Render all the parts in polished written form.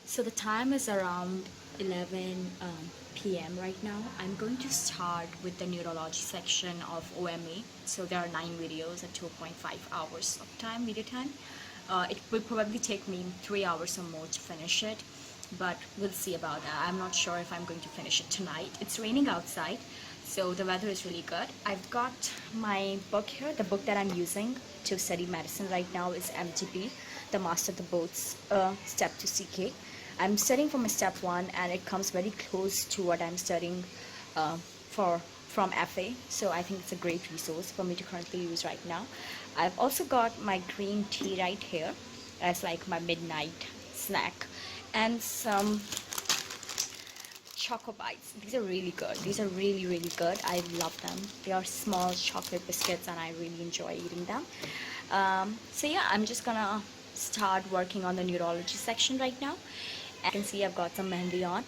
So the time is around 11 p.m. right now. I'm going to start with the neurology section of OMA. So there are 9 videos at 2.5 hours of video time. It will probably take me 3 hours or more to finish it, but we'll see about that. I'm not sure if I'm going to finish it tonight. It's raining outside, so the weather is really good. I've got my book here. The book that I'm using to study medicine right now is MTP, the Master of the Boats, Step to CK. I'm studying for my step 1, and it comes very close to what I'm studying from FA, so I think it's a great resource for me to currently use right now. I've also got my green tea right here as like my midnight snack, and some Choco Bites. These are really good. These are really, really good. I love them. They are small chocolate biscuits, and I really enjoy eating them. So yeah, I'm just gonna start working on the neurology section right now. You can see I've got some mehndi on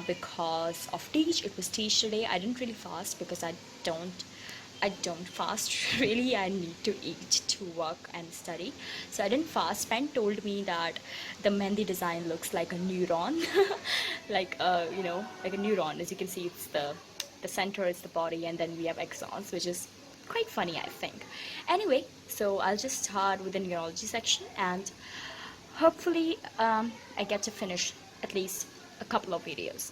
because of Teach. It was Teach today. I didn't really fast because I don't I don't fast really. I need to eat to work and study. So I didn't fast. Pen told me that the Mehndi design looks like a neuron, like like a neuron. As you can see, it's the center is the body, and then we have axons, which is quite funny, I think. Anyway, so I'll just start with the neurology section, and hopefully I get to finish at least a couple of videos.